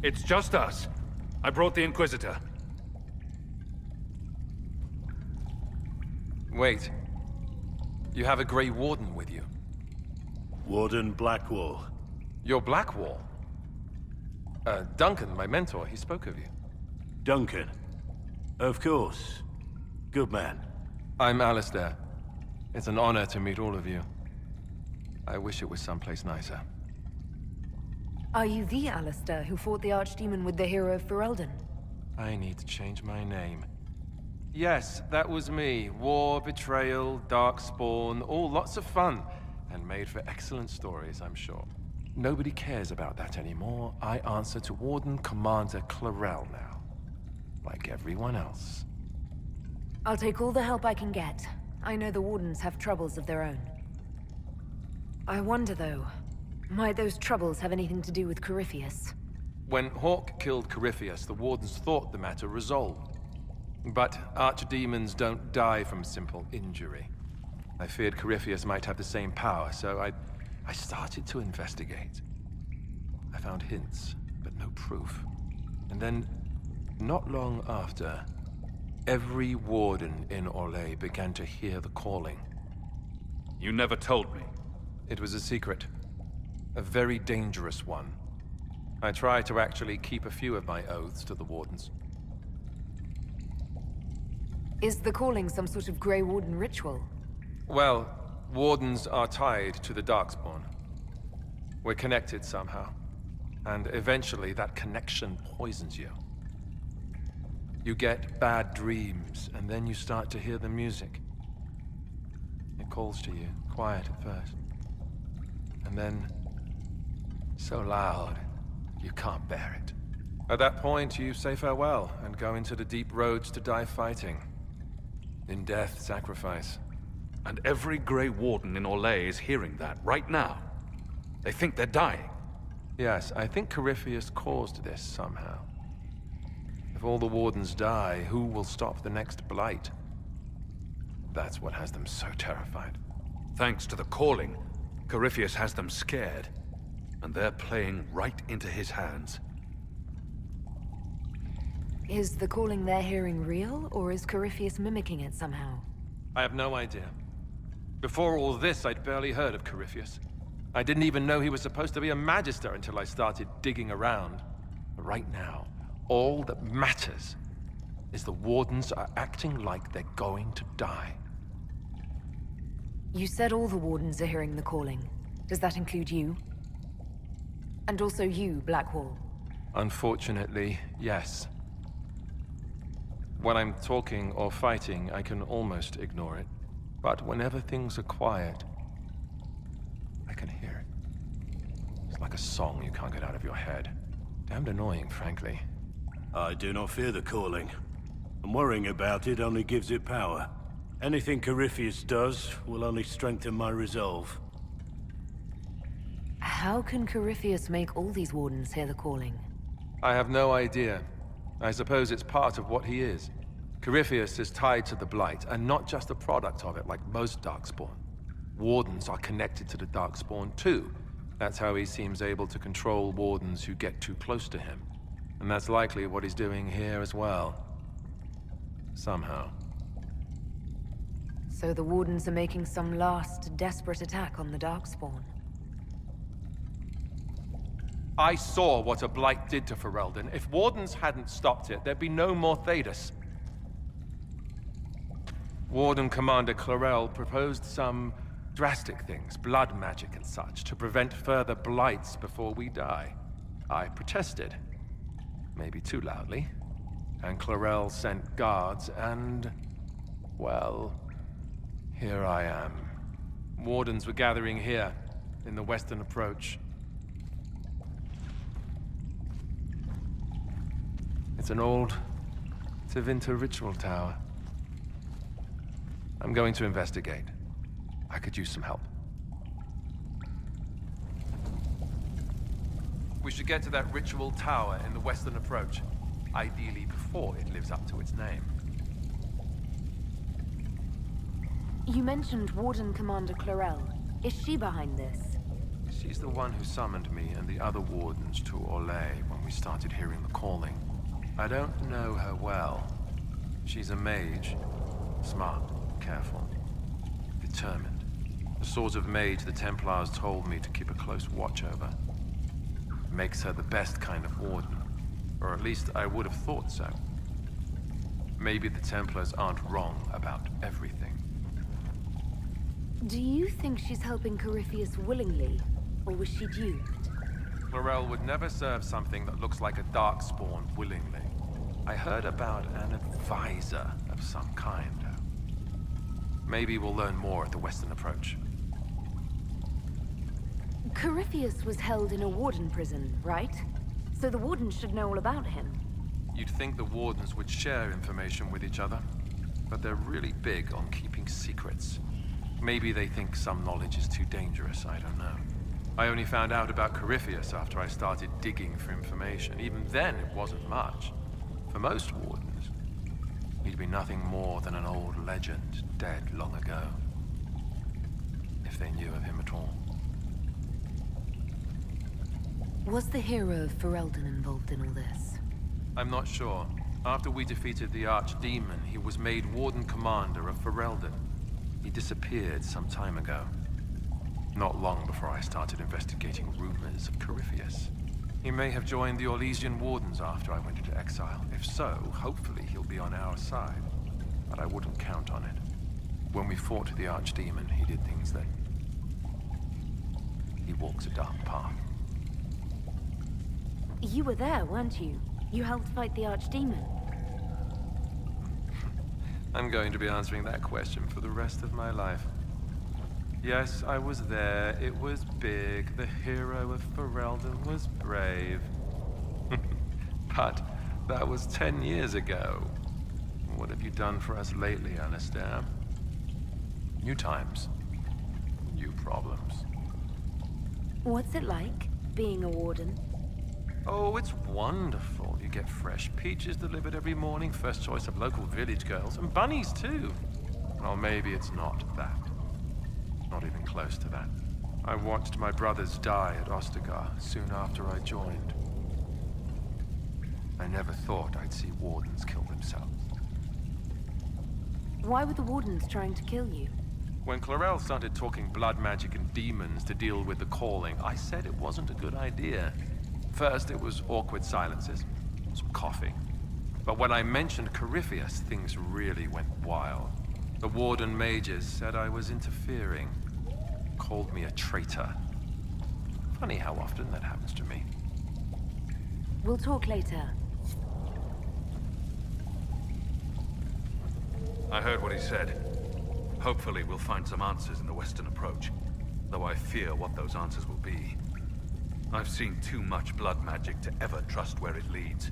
It's just us. I brought the Inquisitor. Wait. You have a Grey Warden with you? Warden Blackwall. You're Blackwall? Duncan, my mentor, he spoke of you. Duncan. Of course. Good man. I'm Alistair. It's an honor to meet all of you. I wish it was someplace nicer. Are you the Alistair who fought the Archdemon with the hero of Ferelden? I need to change my name. Yes, that was me. War, betrayal, darkspawn, all lots of fun. And made for excellent stories, I'm sure. Nobody cares about that anymore. I answer to Warden Commander Clarel now. Like everyone else. I'll take all the help I can get. I know the Wardens have troubles of their own. I wonder, though, might those troubles have anything to do with Corypheus? When Hawk killed Corypheus, the Wardens thought the matter resolved. But archdemons don't die from simple injury. I feared Corypheus might have the same power, so I started to investigate. I found hints, but no proof. And then, not long after, every Warden in Orlais began to hear the calling. You never told me. It was a secret. A very dangerous one. I try to actually keep a few of my oaths to the Wardens. Is the calling some sort of Grey Warden ritual? Well, Wardens are tied to the Darkspawn. We're connected somehow. And eventually that connection poisons you. You get bad dreams, and then you start to hear the music. It calls to you, quiet at first. And then, so loud, you can't bear it. At that point, you say farewell, and go into the deep roads to die fighting. In death, sacrifice. And every Grey Warden in Orlais is hearing that right now. They think they're dying. Yes, I think Corypheus caused this somehow. If all the Wardens die, who will stop the next blight? That's what has them so terrified. Thanks to the calling, Corypheus has them scared. And they're playing right into his hands. Is the calling they're hearing real, or is Corypheus mimicking it somehow? I have no idea. Before all this, I'd barely heard of Corypheus. I didn't even know he was supposed to be a Magister until I started digging around. But right now, all that matters is the Wardens are acting like they're going to die. You said all the Wardens are hearing the calling. Does that include you? And also you, Blackwall? Unfortunately, yes. When I'm talking or fighting, I can almost ignore it. But whenever things are quiet, I can hear it. It's like a song you can't get out of your head. Damned annoying, frankly. I do not fear the calling. And worrying about it only gives it power. Anything Corypheus does will only strengthen my resolve. How can Corypheus make all these Wardens hear the calling? I have no idea. I suppose it's part of what he is. Corypheus is tied to the Blight, and not just a product of it like most Darkspawn. Wardens are connected to the Darkspawn too. That's how he seems able to control Wardens who get too close to him. And that's likely what he's doing here as well. Somehow. So the Wardens are making some last, desperate attack on the Darkspawn. I saw what a Blight did to Ferelden. If Wardens hadn't stopped it, there'd be no more Thedas. Warden Commander Clarel proposed some drastic things, blood magic and such, to prevent further Blights before we die. I protested. Maybe too loudly. And Clarel sent guards and... well... here I am. Wardens were gathering here, in the western approach. It's an old Tevinter ritual tower. I'm going to investigate. I could use some help. We should get to that ritual tower in the western approach. Ideally before it lives up to its name. You mentioned Warden Commander Clarel. Is she behind this? She's the one who summoned me and the other wardens to Orlais when we started hearing the calling. I don't know her well. She's a mage. Smart, careful, determined. The sort of mage the Templars told me to keep a close watch over. Makes her the best kind of warden. Or at least I would have thought so. Maybe the Templars aren't wrong about everything. Do you think she's helping Corypheus willingly, or was she duped? Laurel would never serve something that looks like a darkspawn willingly. I heard about an advisor of some kind. Maybe we'll learn more at the Western Approach. Corypheus was held in a Warden prison, right? So the Warden should know all about him. You'd think the Wardens would share information with each other, but they're really big on keeping secrets. Maybe they think some knowledge is too dangerous, I don't know. I only found out about Corypheus after I started digging for information. Even then, it wasn't much. For most Wardens, he'd be nothing more than an old legend, dead long ago. If they knew of him at all. Was the hero of Ferelden involved in all this? I'm not sure. After we defeated the Archdemon, he was made Warden Commander of Ferelden. He disappeared some time ago. Not long before I started investigating rumors of Corypheus. He may have joined the Orlesian Wardens after I went into exile. If so, hopefully he'll be on our side. But I wouldn't count on it. When we fought the Archdemon, he did things that... He walks a dark path. You were there, weren't you? You helped fight the Archdemon. I'm going to be answering that question for the rest of my life. Yes, I was there. It was big. The hero of Ferelden was brave. But that was 10 years ago. What have you done for us lately, Alistair? New times. New problems. What's it like, being a Warden? Oh, it's wonderful. You get fresh peaches delivered every morning, first choice of local village girls, and bunnies too. Well, maybe it's not that. Not even close to that. I watched my brothers die at Ostagar soon after I joined. I never thought I'd see Wardens kill themselves. Why were the Wardens trying to kill you? When Clarel started talking blood magic and demons to deal with the calling, I said it wasn't a good idea. First, it was awkward silences, some coughing. But when I mentioned Corypheus, things really went wild. The Warden mages said I was interfering, called me a traitor. Funny how often that happens to me. We'll talk later. I heard what he said. Hopefully we'll find some answers in the Western Approach, though I fear what those answers will be. I've seen too much blood magic to ever trust where it leads.